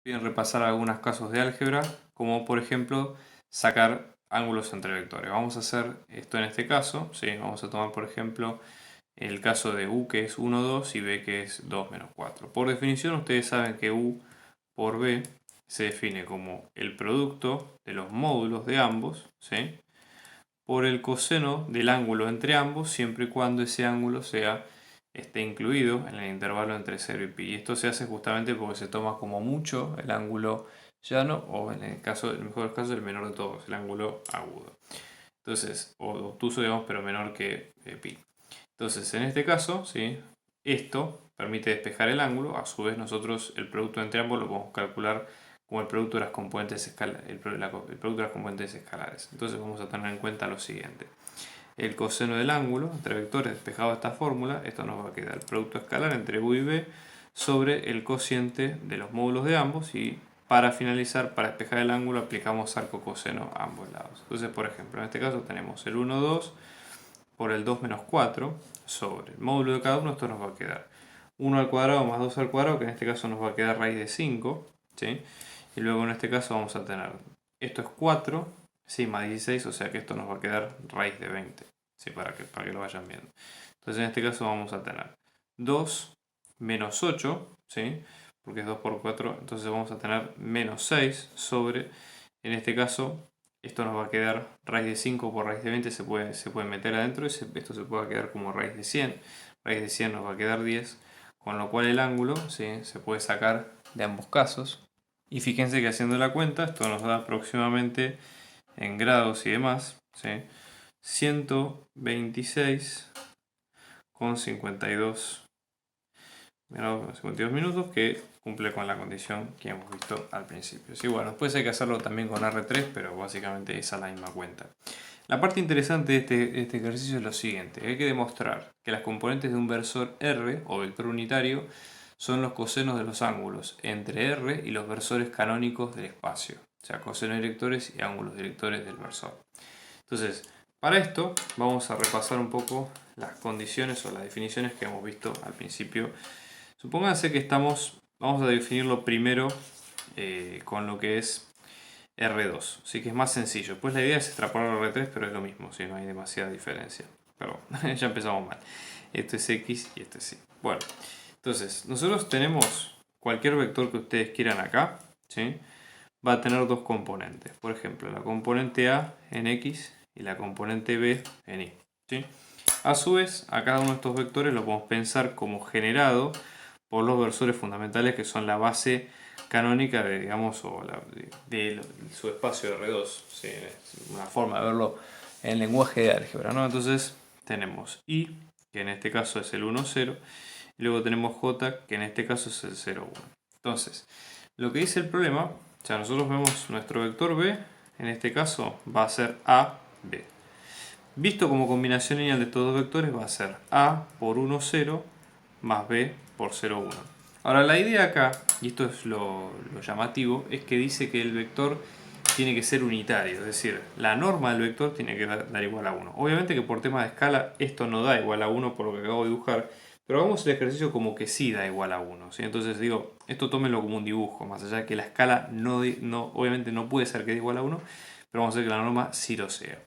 Bien, repasar algunos casos de álgebra, como por ejemplo sacar ángulos entre vectores. Vamos a hacer esto en este caso, ¿sí? Vamos a tomar por ejemplo el caso de u que es 1, 2 y b que es 2 menos 4. Por definición ustedes saben que u por b se define como el producto de los módulos de ambos, ¿sí? Por el coseno del ángulo entre ambos, siempre y cuando ese ángulo esté incluido en el intervalo entre 0 y pi. Y esto se hace justamente porque se toma como mucho el ángulo llano o en el mejor caso el menor de todos, el ángulo agudo. Entonces, o obtuso digamos, pero menor que pi. Entonces, en este caso, ¿sí? Esto permite despejar el ángulo. A su vez, nosotros el producto entre ambos lo podemos calcular como el producto de las componentes escalares. Entonces vamos a tener en cuenta lo siguiente. El coseno del ángulo entre vectores despejado de esta fórmula, esto nos va a quedar el producto escalar entre u y b sobre el cociente de los módulos de ambos, y para finalizar, para despejar el ángulo, aplicamos arco coseno a ambos lados. Entonces, por ejemplo, en este caso tenemos el 1, 2 por el 2 menos 4 sobre el módulo de cada uno. Esto nos va a quedar 1 al cuadrado más 2 al cuadrado, que en este caso nos va a quedar raíz de 5, ¿sí? Y luego en este caso vamos a tener, esto es 4, ¿sí? Más 16, o sea que esto nos va a quedar raíz de 20, ¿sí? Para que lo vayan viendo. Entonces en este caso vamos a tener 2 menos 8, ¿sí? Porque es 2 por 4, entonces vamos a tener menos 6 sobre, en este caso, esto nos va a quedar raíz de 5 por raíz de 20, se puede meter adentro y esto se puede quedar como raíz de 100. Raíz de 100 nos va a quedar 10, con lo cual el ángulo, ¿sí? Se puede sacar de ambos casos. Y fíjense que haciendo la cuenta, esto nos da aproximadamente en grados y demás, ¿sí? 126,52 minutos, que cumple con la condición que hemos visto al principio. Sí, bueno, después hay que hacerlo también con R3, pero básicamente esa es la misma cuenta. La parte interesante de este ejercicio es lo siguiente. Hay que demostrar que las componentes de un versor R o vector unitario son los cosenos de los ángulos entre R y los versores canónicos del espacio. O sea, cosenos directores y ángulos directores del versor. Entonces, para esto vamos a repasar un poco las condiciones o las definiciones que hemos visto al principio. Supónganse que vamos a definirlo primero con lo que es R2, así que es más sencillo. Pues la idea es extrapolar a R3, pero es lo mismo, si no hay demasiada diferencia. Perdón, ya empezamos mal. Esto es X y esto es Y. Bueno, entonces, nosotros tenemos cualquier vector que ustedes quieran acá, ¿sí? Va a tener dos componentes. Por ejemplo, la componente A en X y la componente B en Y, ¿sí? A su vez, a cada uno de estos vectores lo podemos pensar como generado por los versores fundamentales, que son la base canónica de, digamos, o de su espacio R2, ¿sí? Una forma de verlo en lenguaje de álgebra, ¿no? Entonces tenemos I, que en este caso es el 1, 0, y luego tenemos J, que en este caso es el 0, 1. Entonces, lo que dice el problema, o sea, nosotros vemos nuestro vector B, en este caso va a ser A, B. Visto como combinación lineal de estos dos vectores va a ser A por 1, 0 más B por 0, 1. Ahora la idea acá, y esto es lo llamativo, es que dice que el vector tiene que ser unitario, es decir, la norma del vector tiene que dar igual a 1. Obviamente que por tema de escala esto no da igual a 1 por lo que acabo de dibujar, pero hagamos el ejercicio como que sí da igual a 1, ¿sí? Entonces digo, esto tómenlo como un dibujo, más allá de que la escala obviamente no puede ser que dé igual a 1, pero vamos a hacer que la norma sí lo sea.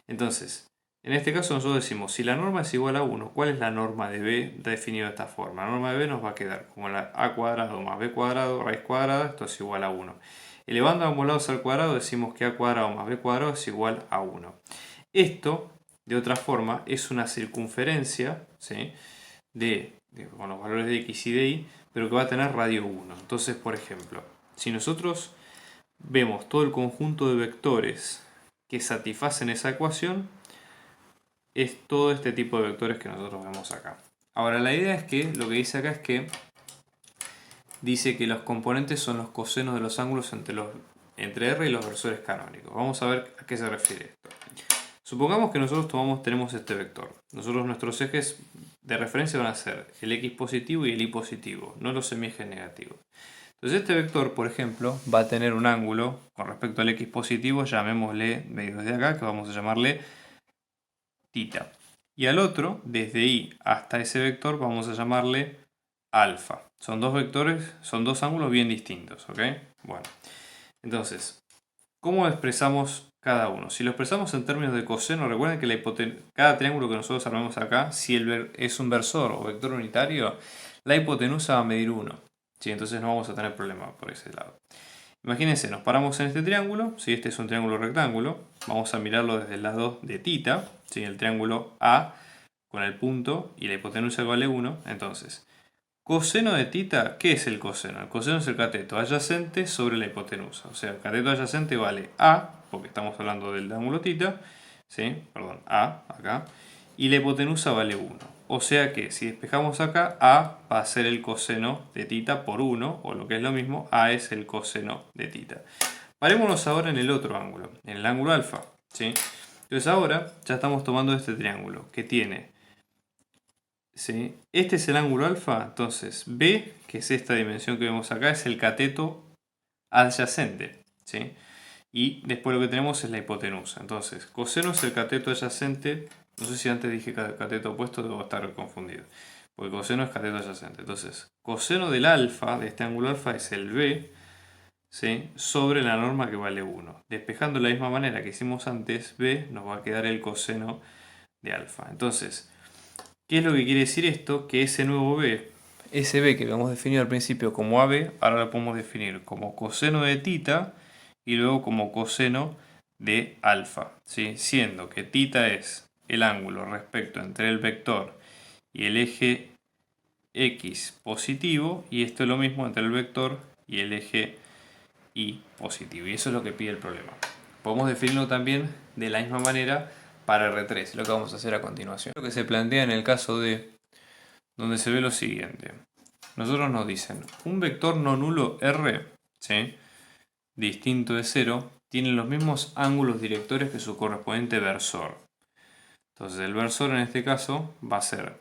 Entonces, en este caso nosotros decimos, si la norma es igual a 1, ¿cuál es la norma de b definida de esta forma? La norma de b nos va a quedar como la a cuadrado más b cuadrado raíz cuadrada, esto es igual a 1. Elevando a ambos lados al cuadrado decimos que a cuadrado más b cuadrado es igual a 1. Esto, de otra forma, es una circunferencia, ¿sí? Con los valores de x y de y, pero que va a tener radio 1. Entonces, por ejemplo, si nosotros vemos todo el conjunto de vectores que satisfacen esa ecuación, es todo este tipo de vectores que nosotros vemos acá. Ahora la idea es que, lo que dice acá es que dice que los componentes son los cosenos de los ángulos entre R y los versores canónicos. Vamos a ver a qué se refiere esto. Supongamos que nosotros tenemos este vector. Nuestros ejes de referencia van a ser el x positivo y el y positivo, no los semiejes negativos. Entonces este vector, por ejemplo, va a tener un ángulo con respecto al x positivo, llamémosle desde acá, que vamos a llamarle θ. Y al otro, desde y hasta ese vector, vamos a llamarle alfa. Son dos vectores, son dos ángulos bien distintos, ¿ok? Bueno, entonces, ¿cómo expresamos cada uno? Si lo expresamos en términos de coseno, recuerden que cada triángulo que nosotros armamos acá, si es un versor o vector unitario, la hipotenusa va a medir 1. ¿Sí? Entonces no vamos a tener problema por ese lado. Imagínense, nos paramos en este triángulo, si este es un triángulo rectángulo, vamos a mirarlo desde el lado de θ, ¿sí? El triángulo A con el punto y la hipotenusa vale 1, entonces, coseno de θ, ¿qué es el coseno? El coseno es el cateto adyacente sobre la hipotenusa, o sea, el cateto adyacente vale A, porque estamos hablando del ángulo θ, ¿sí? Perdón, A, acá, y la hipotenusa vale 1. O sea que si despejamos acá, A va a ser el coseno de θ por 1, o lo que es lo mismo, A es el coseno de θ. Parémonos ahora en el otro ángulo, en el ángulo alfa, ¿sí? Entonces ahora ya estamos tomando este triángulo que tiene, ¿sí? Este es el ángulo alfa, entonces B, que es esta dimensión que vemos acá, es el cateto adyacente, ¿sí? Y después lo que tenemos es la hipotenusa. Entonces, coseno es el cateto adyacente. No sé si antes dije cateto opuesto, debo estar confundido. Porque coseno es cateto adyacente. Entonces, coseno del alfa, de este ángulo alfa, es el B, ¿sí? Sobre la norma que vale 1. Despejando de la misma manera que hicimos antes, B nos va a quedar el coseno de alfa. Entonces, ¿qué es lo que quiere decir esto? Que ese nuevo B, ese B que habíamos definido al principio como AB, ahora lo podemos definir como coseno de θ y luego como coseno de alfa, ¿sí? Siendo que θ es el ángulo respecto entre el vector y el eje X positivo, y esto es lo mismo entre el vector y el eje Y positivo, y eso es lo que pide el problema. Podemos definirlo también de la misma manera para R3, lo que vamos a hacer a continuación. Lo que se plantea en el caso de donde se ve lo siguiente. Nosotros nos dicen, un vector no nulo R, ¿sí? Distinto de 0, tiene los mismos ángulos directores que su correspondiente versor. Entonces el versor en este caso va a ser,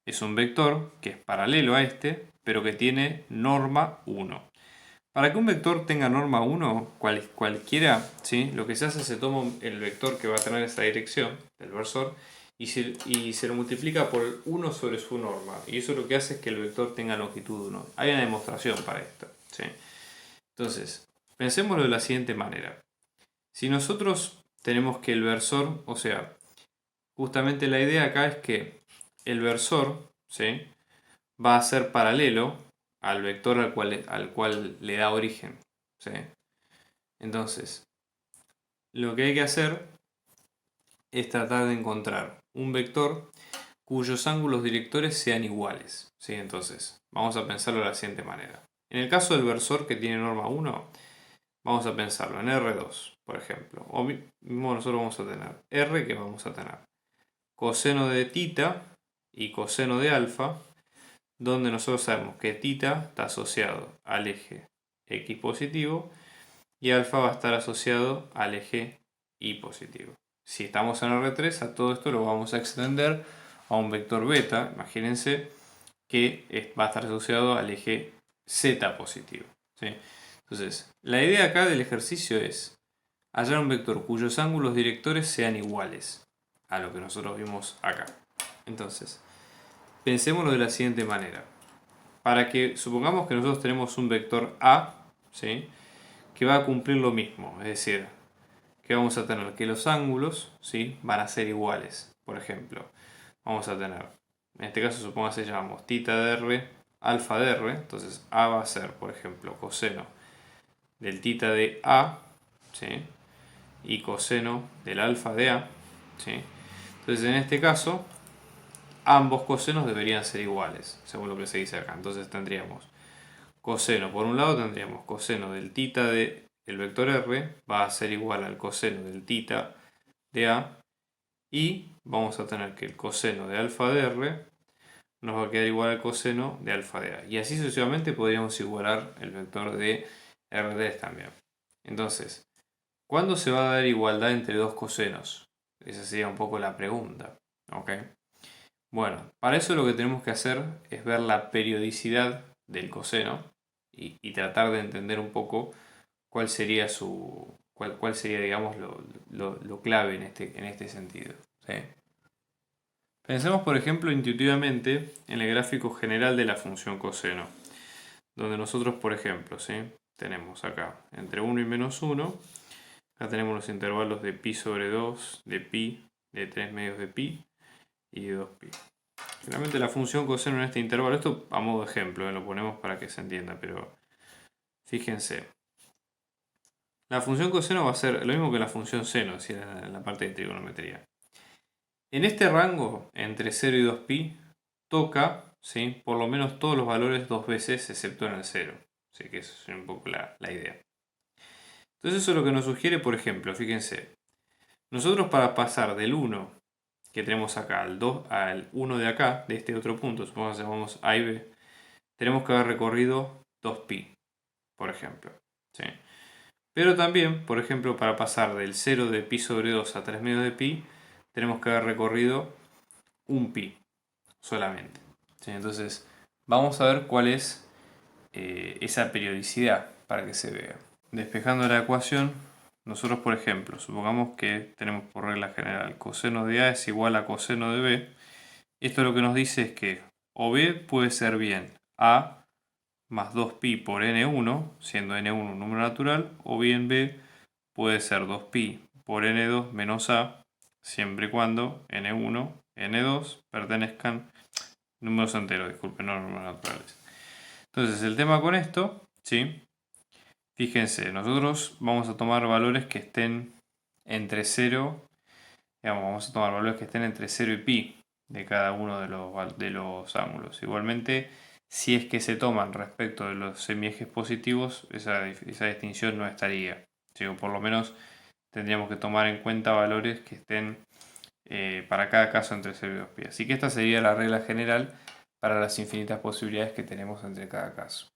es un vector que es paralelo a este, pero que tiene norma 1. Para que un vector tenga norma 1, cualquiera, ¿sí? Lo que se hace es se toma el vector que va a tener esa dirección, del versor, y se lo multiplica por 1 sobre su norma. Y eso lo que hace es que el vector tenga longitud 1. Hay una demostración para esto, ¿sí? Entonces, pensémoslo de la siguiente manera. Si nosotros tenemos que el versor, o sea, justamente la idea acá es que el versor, ¿sí? Va a ser paralelo al vector al cual le da origen, ¿sí? Entonces, lo que hay que hacer es tratar de encontrar un vector cuyos ángulos directores sean iguales, ¿sí? Entonces, vamos a pensarlo de la siguiente manera. En el caso del versor que tiene norma 1, vamos a pensarlo en R2, por ejemplo. O mismo nosotros vamos a tener R, que vamos a tener coseno de θ y coseno de alfa, donde nosotros sabemos que θ está asociado al eje X positivo y alfa va a estar asociado al eje Y positivo. Si estamos en R3, a todo esto lo vamos a extender a un vector beta, imagínense que va a estar asociado al eje Z positivo, ¿sí? Entonces, la idea acá del ejercicio es hallar un vector cuyos ángulos directores sean iguales a lo que nosotros vimos acá. Entonces, pensémoslo de la siguiente manera. Para que supongamos que nosotros tenemos un vector A, ¿sí? Que va a cumplir lo mismo, es decir, que vamos a tener que los ángulos, ¿sí? Van a ser iguales. Por ejemplo, vamos a tener, en este caso supongamos que llamamos θ de R, alfa de R, entonces A va a ser, por ejemplo, coseno del θ de A, ¿sí? Y coseno del alfa de A, ¿sí? Entonces en este caso ambos cosenos deberían ser iguales, según lo que se dice acá. Entonces tendríamos coseno, por un lado tendríamos coseno del θ de el vector R va a ser igual al coseno del θ de A, y vamos a tener que el coseno de alfa de R nos va a quedar igual al coseno de alfa de A. Y así sucesivamente podríamos igualar el vector de R3 también. Entonces, ¿cuándo se va a dar igualdad entre dos cosenos? Esa sería un poco la pregunta, ¿ok? Bueno, para eso lo que tenemos que hacer es ver la periodicidad del coseno y tratar de entender un poco cuál sería cuál sería, digamos, lo clave en este sentido, ¿sí? Pensemos, por ejemplo, intuitivamente en el gráfico general de la función coseno, donde nosotros, por ejemplo, ¿sí? Tenemos acá entre 1 y menos 1, acá tenemos los intervalos de pi sobre 2, de pi, de 3 medios de pi y de 2pi. Generalmente la función coseno en este intervalo, esto a modo de ejemplo, lo ponemos para que se entienda, pero fíjense. La función coseno va a ser lo mismo que la función seno, si en la parte de trigonometría. En este rango, entre 0 y 2pi, toca, ¿sí? Por lo menos todos los valores dos veces, excepto en el 0. Así que esa es un poco la idea. Entonces eso es lo que nos sugiere, por ejemplo, fíjense. Nosotros para pasar del 1 que tenemos acá al 2 al 1 de acá, de este otro punto, supongamos que llamamos A y B, tenemos que haber recorrido 2pi, por ejemplo. ¿Sí? Pero también, por ejemplo, para pasar del 0 de pi sobre 2 a 3 medios de pi, tenemos que haber recorrido un pi solamente. ¿Sí? Entonces, vamos a ver cuál es esa periodicidad para que se vea. Despejando la ecuación, nosotros, por ejemplo, supongamos que tenemos por regla general coseno de A es igual a coseno de B. Esto lo que nos dice es que o B puede ser bien A más 2pi por n1, siendo n1 un número natural, o bien B puede ser 2pi por n2 menos A, siempre y cuando n1, n2 pertenezcan números enteros, disculpen, no números naturales. Entonces, el tema con esto, ¿sí? Fíjense, nosotros vamos a tomar valores que estén entre 0, digamos, vamos a tomar valores que estén entre 0 y pi de cada uno de los ángulos. Igualmente, si es que se toman respecto de los semiejes positivos, esa distinción no estaría. ¿Sí? O por lo menos tendríamos que tomar en cuenta valores que estén para cada caso entre 0 y 2pi. Así que esta sería la regla general para las infinitas posibilidades que tenemos entre cada caso.